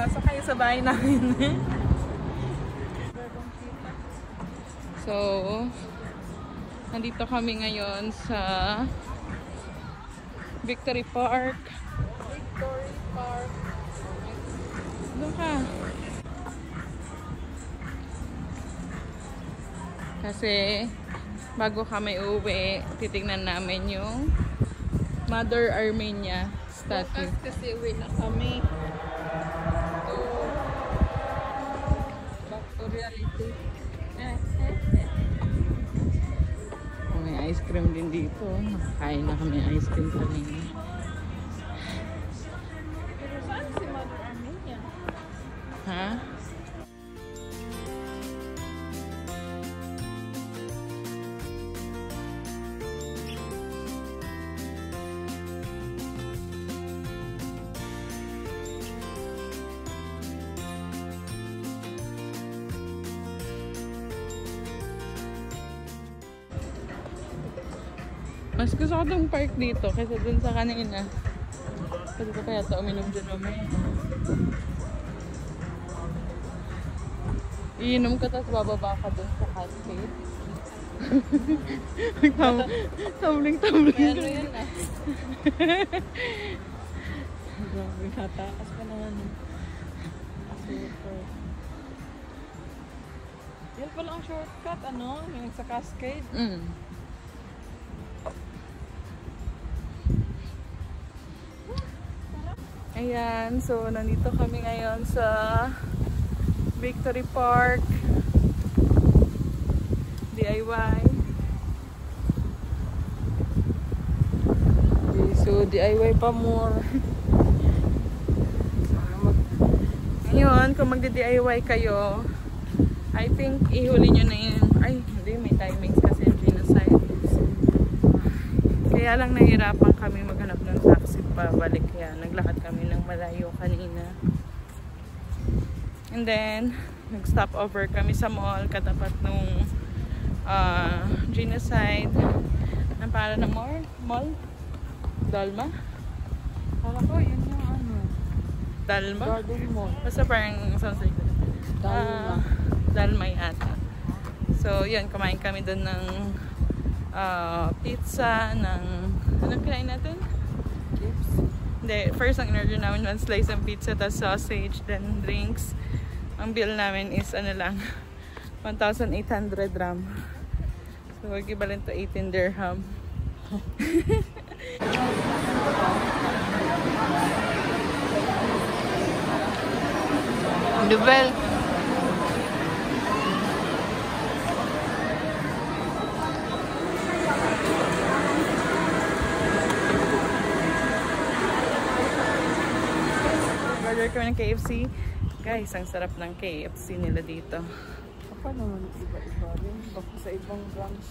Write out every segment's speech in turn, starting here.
Pasok kayo sa bahay namin. So, nandito kami ngayon sa Victory Park. Victory Park. Doon ka. Kasi bago kami uwi, titignan namin yung Mother Armenia statue. Bukas kasi uwi na kami. So, back to reality. May ice cream din dito. Nakakain na kami ice cream kanina. Pero saan si Mother Armenia? Ha? Mas gusto ko itong park dito kaysa dun sa kanina. Kasi ko kaya ito uminom dyan mamaya. Iinom ka tapos bababa ka dun sa cascade. Tumbling-tumbling. Ano yan ah? Grabe, natakas pa naman. Super. Yan pala ang shortcut, ano? Yung sa cascade. Ayan, so nandito kami ngayon sa Victory Park DIY. Okay, so DIY pa more. Ngayon, kung magdi-DIY kayo, I think ihuli nyo na yun. Ay, hindi, may timings kasi yung genocide. Kaya lang nahirapan kami maghanap ng taxi pabalik, kaya naglakad kami ng malayo kanina. And then nag-stop over kami sa mall katapat nung genocide. Ang para na mall? Dalma? Kala ko yun yung ano, Dalma? Garden Mall. Basta parang sounds like Dalma. Dalma yata. So yun, kumain kami doon ng pizza, ng anong kinain natin? Chips? Hindi, first ang in-order namin one slice ng pizza, tapos sausage, then drinks. Ang bill namin is ano lang, 1,800 gram. So equivalent to 18 dirham. Dubel. Order kami ng KFC. Guys, ang sarap ng KFC nila dito. Ako naman iba-iba rin. Baka sa ibang branch.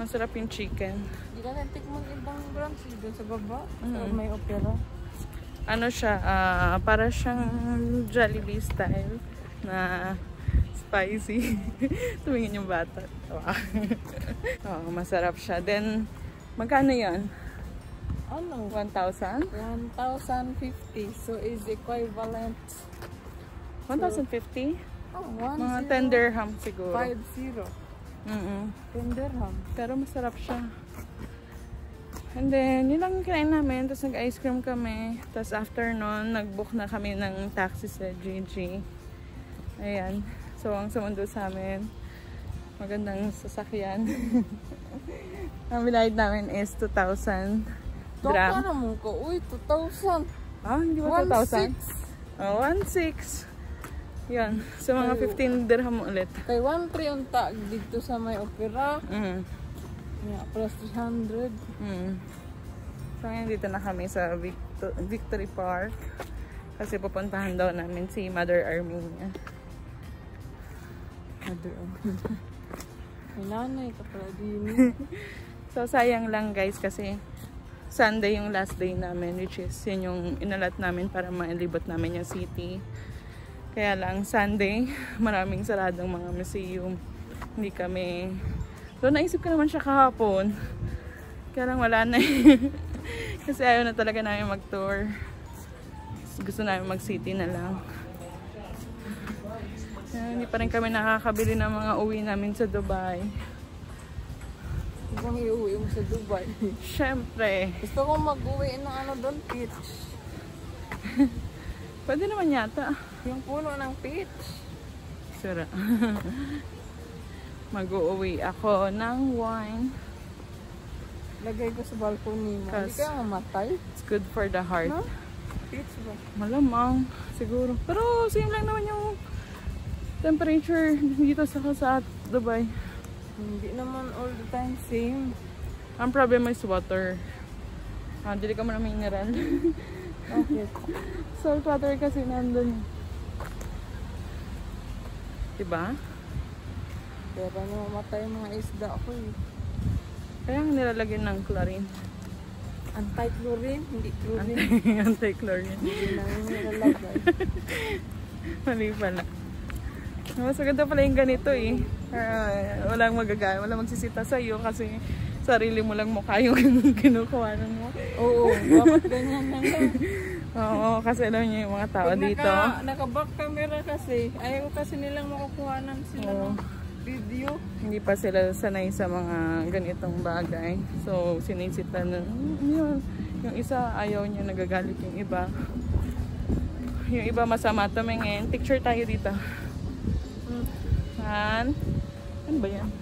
Masarap yung chicken. Hindi ka natikman ibang branch. Doon sa baba. May opera. Ano siya, para siyang Jollibee style na spicy. Tumingin yung bata. Oh, masarap siya. Then, magkano yan? Ano? 1,000? 1,050. So, is equivalent 1,050? Oh, mga 10 dirham siguro. 50. 10 dirham. Pero masarap siya. And then, yun lang kinain namin. Tapos nag-ice cream kami. Tapos after nun, nag-book na kami ng taxi sa GG. Ayan. So, ang sumundo sa amin, magandang sasakyan. Ang binayad namin is 2,000 dirham. Taka naman ko. Uy, 2,000. Ah, hindi ba 2,000? Oh, 1,600. Yan. So, mga 15 dirham ulit. Kay 1,300 unta dito sa may opera. Yeah, plus 300. So, ngayon dito na kami sa Victory Park. Kasi pupuntahan daw namin si Mother Armenia. Mother Armenia. May nanay ka pala din. So, sayang lang guys kasi Sunday yung last day namin, which is yun yung inalat namin para mailibot namin yung city. Kaya lang Sunday, maraming saradong mga museum. Hindi kami... So, naisip ko naman siya kahapon. Kaya lang wala na Kasi ayaw na talaga namin mag-tour. Gusto namin mag-city na lang. Hindi pa rin kami nakakabili ng mga uwi namin sa Dubai. Ibang iuwi mo sa Dubai. Siyempre. Gusto ko mag-uwi ng ano doon, peach. Pwede naman yata. Yung puno ng peach. Sura. Mag-uuwi ako ng wine. Lagay ko sa balcony mo. Hindi kaya mamatay? It's good for the heart. No? Peach ba? Malamang. Siguro. Pero same lang naman yung temperature dito sa Dubai. Hindi naman all the time same. Ang problem is water. Dili ka mo ng mineral. Okay. Salt water kasi nandun. Diba? Pero namamatay yung mga isda ko eh. Kaya nga nilalagyan ng chlorine. Anti-chlorine? Hindi chlorine. Anti-chlorine. Hindi namin nilalagay. Mali pala. Mas maganda pala yung ganito eh. Walang magagaya, walang magsisita sa'yo kasi sarili mo lang mukha yung kinukuha mo. Oo, bakit ganyan na lang? Oo, kasi alam niyo yung mga tao Pag dito. Naka-back camera kasi, ayaw kasi nilang makakuhanan sila ng video. Hindi pa sila sanay sa mga ganitong bagay. So, sinisita na yun. Yung isa, ayaw niya, nagagalit yung iba. Yung iba masama tumingin. Picture tayo dito. Ano ba yan?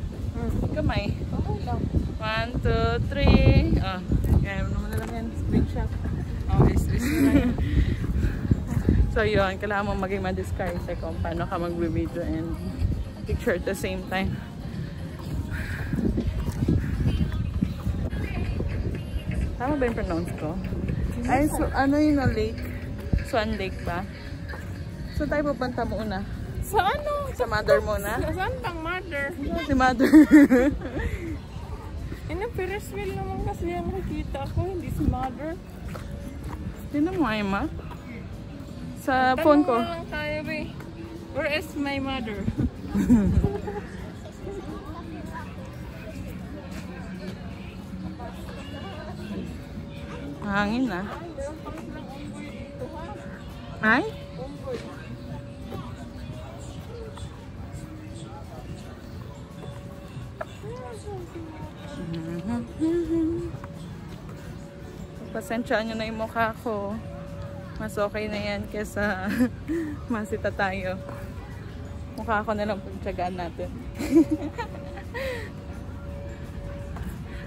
Kamay. Okay lang. 1, 2, 3. Kaya naman na lang yan. Screenshot. Is na yan. So yun, kailangan mo maging ma-discarte kung paano ka mag-video and picture at the same time. Tama ba yung pronounce ko? Ay, so ano yung lake? Swan Lake ba? So tayo pupunta muna. Sa ano? Sa mother muna? Saan bang mother? Si mother. Ferris wheel naman kasi yung nakikita ko, hindi si mother. Tignan mo ay ma. Sa phone ko. Tanong na lang tayo eh. Where is my mother? Hangin na. Ay? Pasensyaan nyo na yung mukha ko. Mas okay na yan kesa masita tayo. Mukha ko na lang pagtsagaan natin.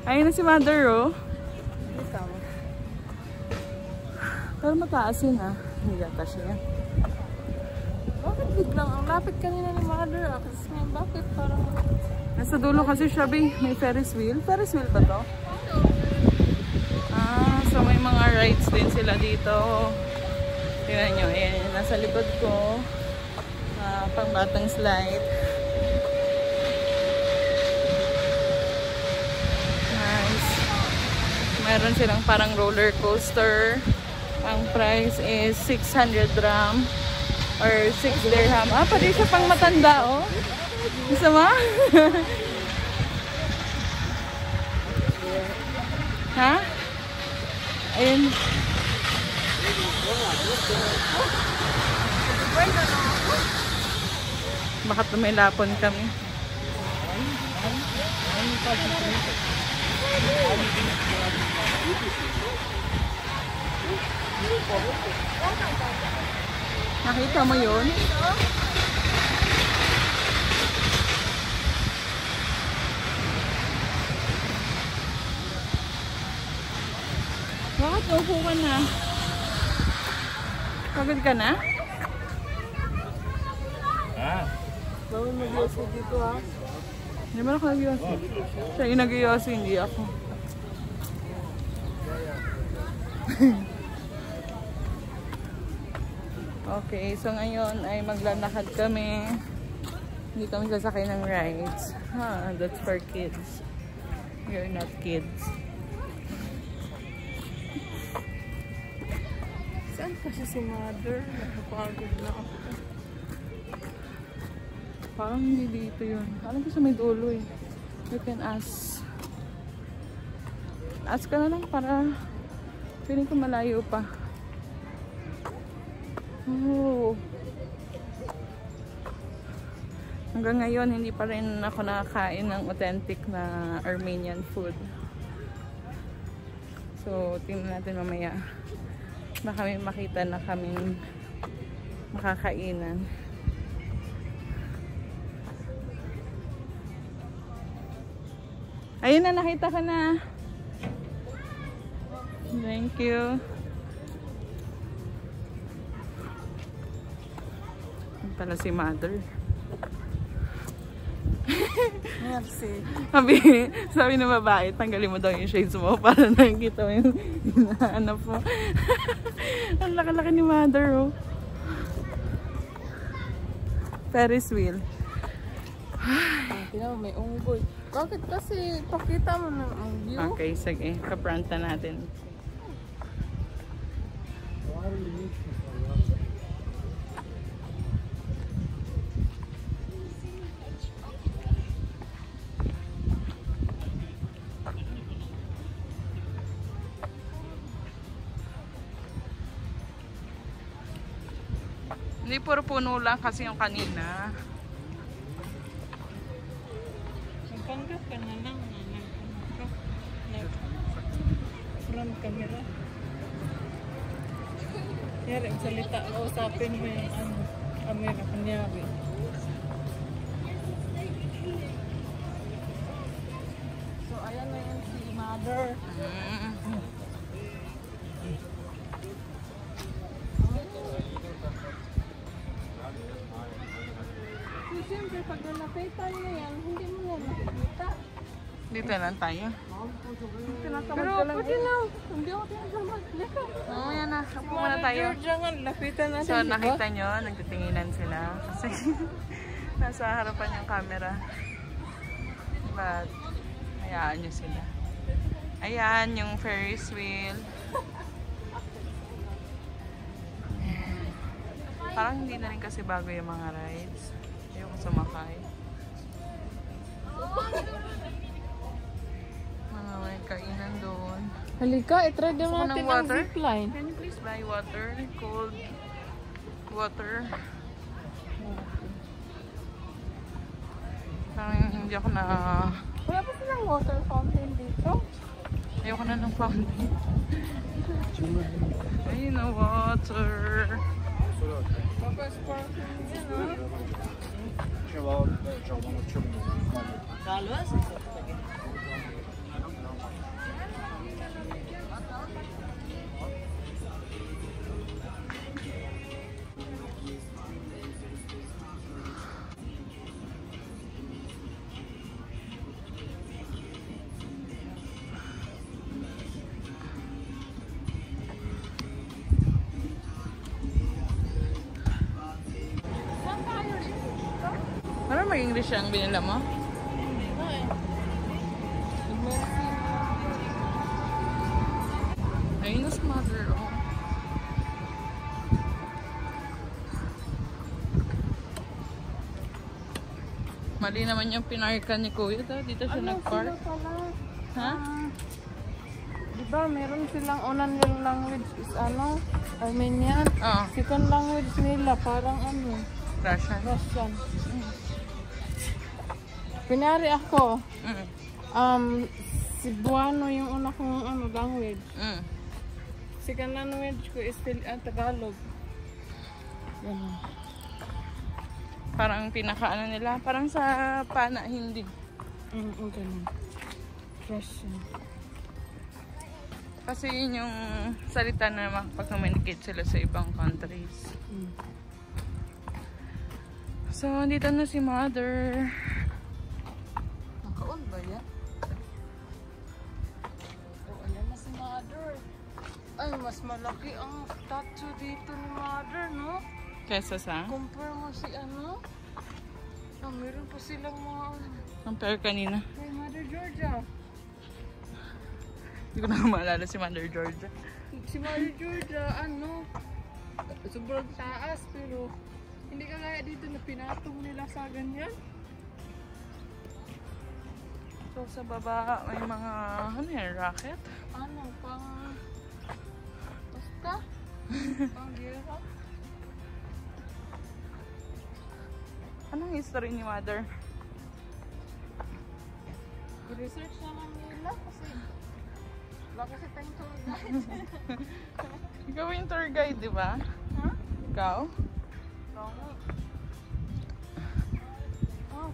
Ayun na si mother oh. Pero mataas yun ah. Hindi yata siya. Bakit biglang ang lapit kanina ni mother? Kasi bakit parang... Nasa dulo kasi siya may Ferris wheel. Ferris wheel ba to? So may mga rides din sila dito. Tingnan nyo, ayan, nasa likod ko. Pang batang slide. Nice. Meron silang parang roller coaster. Ang price is 600 dirham or 6 dirham. Pwede siya pang matanda, oh. Gusto mo? Ha? Ayun. Baka tumilapon kami. Nakita mo yun? Bakit upo ka na? Pagod ka na? Bawal mag-yosi dito ha? Hindi ba ako nag-yosi? Siya yung nag-yosi, hindi ako. Okay, so ngayon ay maglalakad kami. Hindi kami sasakay ng rides. That's for kids. You're not kids. Saan kasi si mother? Nakapagod na ako. Parang hindi dito yun. Alam ko sa may dulo eh. You can ask. Ask ka na lang para feeling ko malayo pa. Oh. hanggang ngayon hindi pa rin ako nakakain ng authentic na Armenian food. So, tingnan natin mamaya. Baka may makita na kaming makakainan. Ayun na, nakita ka na. Thank you. Yan pala si mother. Merci. Sabi ng babae, tanggalin mo daw yung shades mo para nakikita mo yung hinahanap mo. Ang laki-laki ni mother, oh. Ferris wheel. Tingnan mo, may unggoy. Bakit kasi pakita mo na ang view? Okay, sige. Kapranta natin. Hindi puro puno lang kasi yung kanina. Magpanggap ka na lang. Front camera. Yari, ang salita. Usapin mo yung camera. Kunyari. So, ayan na yun si mother. Siyempre, pag nalapitan mo yan, hindi mo yan makikita. Dito lang tayo. Pero pwede na. Hindi ako tinatamad. Leka. Oo, yan na. Upo muna tayo. Jangan, lapitan natin. So, nakita nyo, nagtitinginan sila. Kasi, nasa harapan yung camera. But, hayaan nyo sila. Ayan, yung Ferris wheel. Parang hindi na rin kasi bago yung mga rides. Ayoko sumakay. Mga may kainan doon. Halika, itry din Gusto ko natin ng ang water. zipline. Can you please buy water? Cold water. Parang hindi ako na... Wala pa silang water fountain dito? Ayoko na ng fountain. Ayun na water. Baka sparkling din, ha? Parang mag-English ang binila mo? Ayun na si mother, oh. Mali naman yung pinarkan ni Kuya. Dito siya nag-park. Ha? Diba, meron silang unang language is Armenian. Oo. Second language nila, parang Russian. Russian. Kunyari ako, Cebuano yung una kong language. Second language ko is Tagalog. Yan. Parang pinaka nila. Parang sa pana, hindi. Ganun. Russian. Kasi yun yung salita na makapag-communicate sila sa ibang countries. So, dito na si mother. Nakaon ba yan? Ayan na si mother. Ay, mas malaki ang tattoo dito ni mother, no? Kesa sa? Compare mo si meron pa silang mga Compare kanina. Hey, Mother Georgia. Hindi ko na maalala si Mother Georgia. Si Mother Georgia, sobrang taas, pero hindi ka kaya dito na pinatong nila sa ganyan. So, sa baba, may mga, racket? Basta? Pang gera? Anong history ni Mother? I-research naman nila kasi wala kasi tayong tour guide. Ikaw yung tour guide, di ba? Ha? Ikaw? Oo.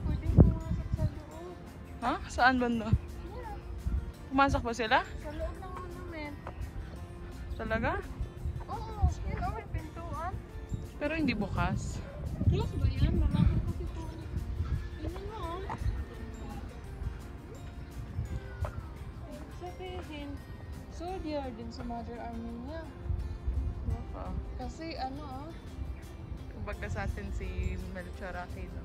Pwedeng pumasok sa loob. Ha? Saan banda? Yeah. Pumasok ba sila? Sa loob ng monument. Talaga? Oo, yun o, may pintuan. Pero hindi bukas. Close ba yan? Malaki kasi po. Yun mo. Sabihin, soldier din sa Mother Armenia. Baka. Kasi ano Kumbaga sa atin si Melchor Aquino.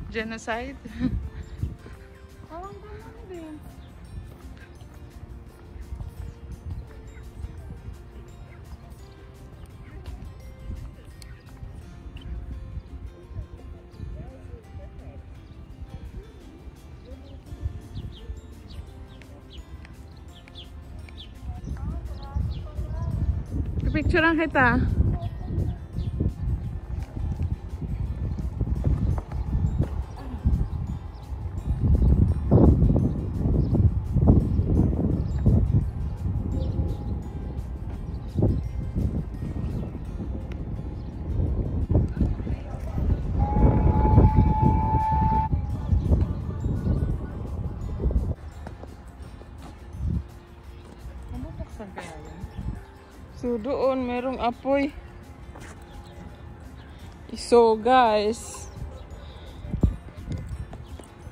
Genocide? parang ganun din. Picturean kita. Saan kaya yan? So doon merong apoy. So guys,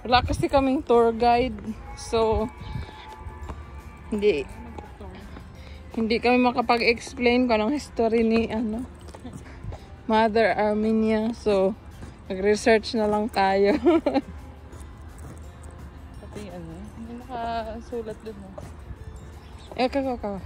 wala kasi kaming tour guide. So hindi kami makapag-explain kung anong history ni Mother Armenia. So nag-research na lang tayo. Pati hindi nakasulat dun mo. Kaka.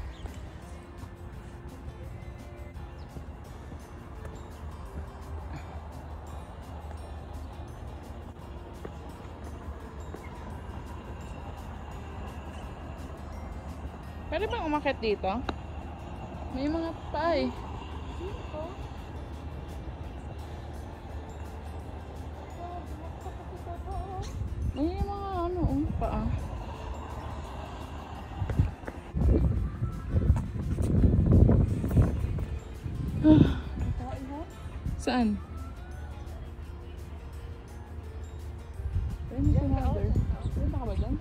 Pwede bang umakyat dito? May mga paay. May mga paa. Saan? Diyan ka, Mother. Diyan ka ba dyan?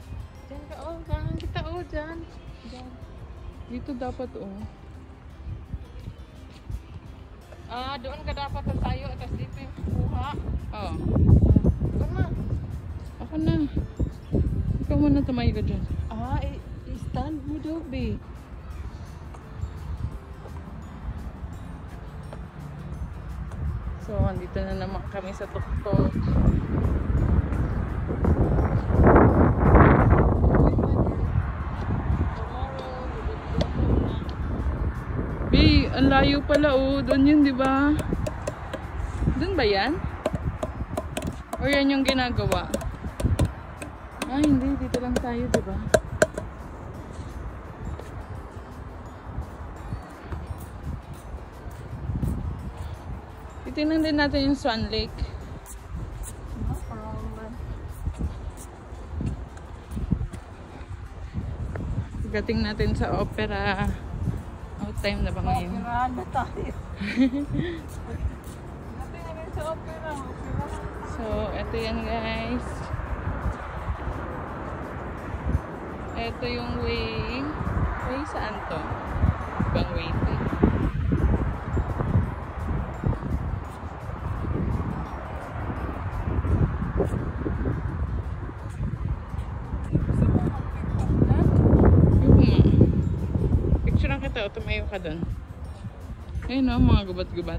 Diyan ka, parang kita dyan. Dito dapat Doon ka dapat tayo at dito yung kuha. Oo. Doon na. Ako na. Ikaw muna tumayo ka dyan. I-stand mo, Joby. So, andito na naman kami sa tuktok. Ang layo pala doon yun, di ba? Doon ba yan? O yan yung ginagawa? Hindi, dito lang tayo, di ba? Titingnan din natin yung Swan Lake. No problem. Pagdating natin sa opera. Time na ba ngayon? Opera na tayo. Dating na sa opera. So, ito yan guys. Ito yung way. Way saan to? Ibang way to. Kita, tumayo ka doon. Ayun mga gubat-gubat.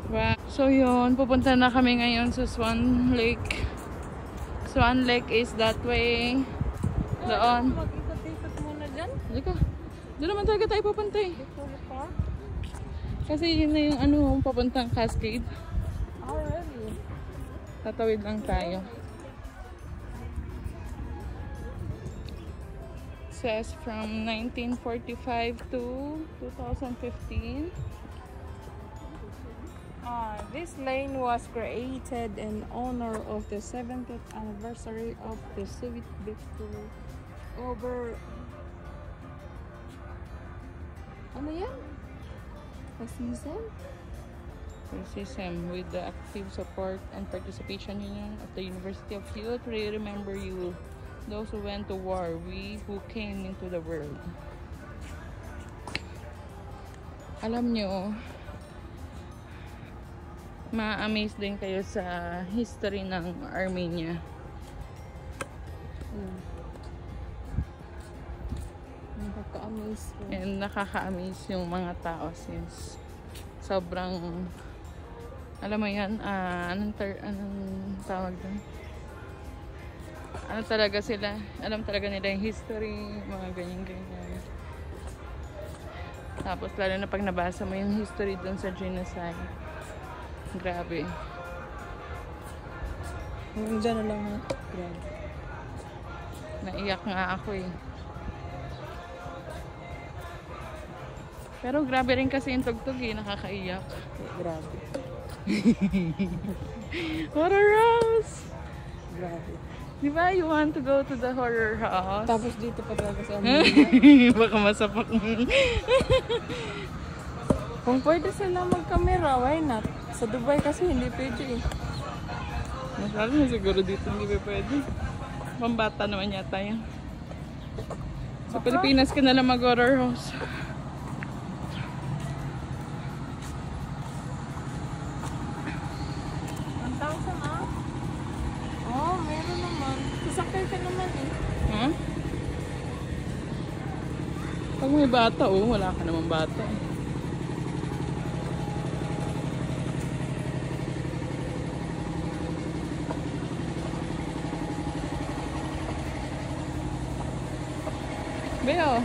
Wow. So yun, pupunta na kami ngayon sa Swan Lake. Swan Lake is that way. Doon. Mag-ikot-ikot muna dyan. Halika. Doon naman talaga tayo pupunta eh. Kasi yun na yung papuntang Cascade. Oh, really? Tatawid lang tayo. Says from 1945 to 2015. This lane was created in honor of the 70th anniversary of the Soviet victory over... Ano yan? Fascism? Fascism with the active support and participation union of the University of Youth. We remember you, those who went to war, we who came into the world. Alam nyo, ma-amaze din kayo sa history ng Armenia. Nakaka-amaze. And nakaka-amaze yung mga tao since sobrang, alam mo yan, anong tawag doon? Ano talaga sila, alam talaga nila yung history, mga ganyan-ganyan. Tapos lalo na pag nabasa mo yung history doon sa genocide. Grabe. Diyan na lang ha. Grabe. Naiyak nga ako eh. Pero grabe rin kasi yung tugtog eh, nakakaiyak. Grabe. Horror house! Grabe. Di ba you want to go to the horror house? Tapos dito pa talaga sa Armenia. Baka masapak mo. Kung pwede sila mag-camera, why not? Sa Dubai kasi hindi pwede eh. Masyado na siguro dito hindi pwede. Pambata naman yata yan. Sa Pilipinas ka nalang mag-horror house. Sasakay ka naman eh. Huh? Pag may bata, wala ka naman bata. Beo.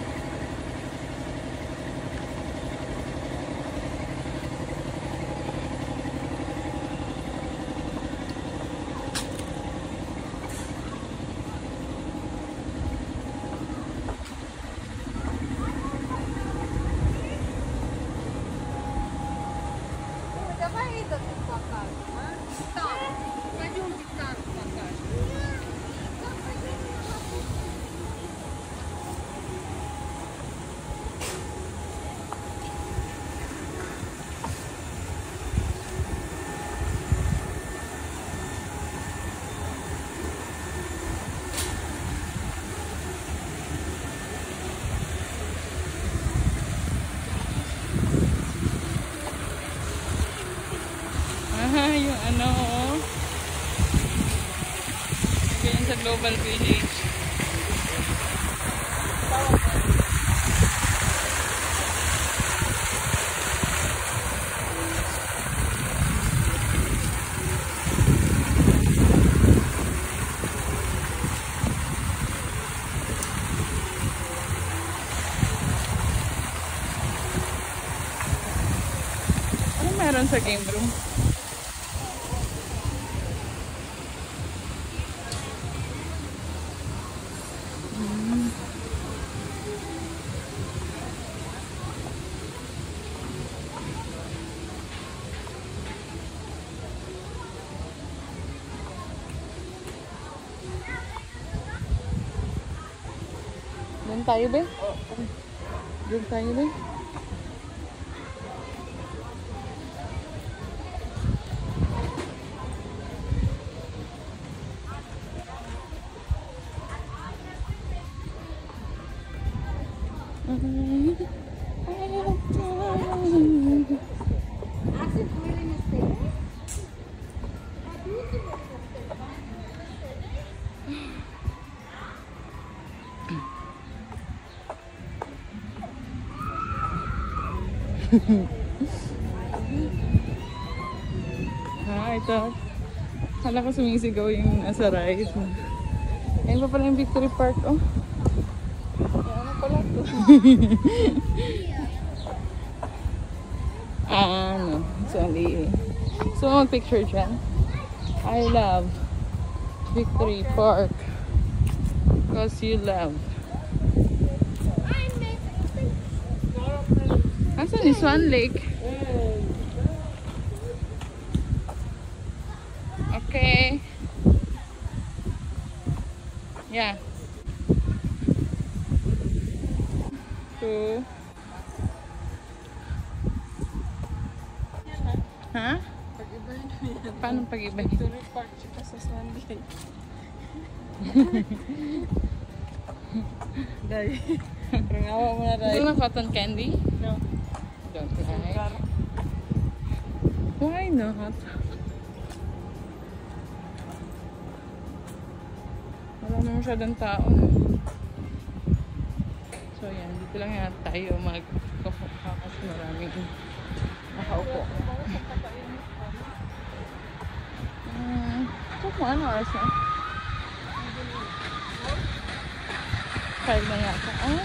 Yung ano, ganyan sa Global Village. Ano meron sa game room? Doon tayo ba? Doon tayo ba? Ito. Kala ko sumisigaw yung nasa right. Ayun pa pala yung Victory Park, oh. Ano pala ito? Ano? Sali eh. So, mag-picture dyan. I love Victory Park because you love. Asan is Swan Lake? Okay. Yeah. 2. Ha? Paano pag-iba? Victory Park tsaka sa Swan Lake. Day. Rangawa mo na, Day. Gusto mo ng cotton candy? No. Don't like. Why not? Wala naman masyadong tao. So yan, dito lang yan tayo magkapukha kasi maraming nakaupo. Ito mo, ano oras na? 5 na yata. Ah!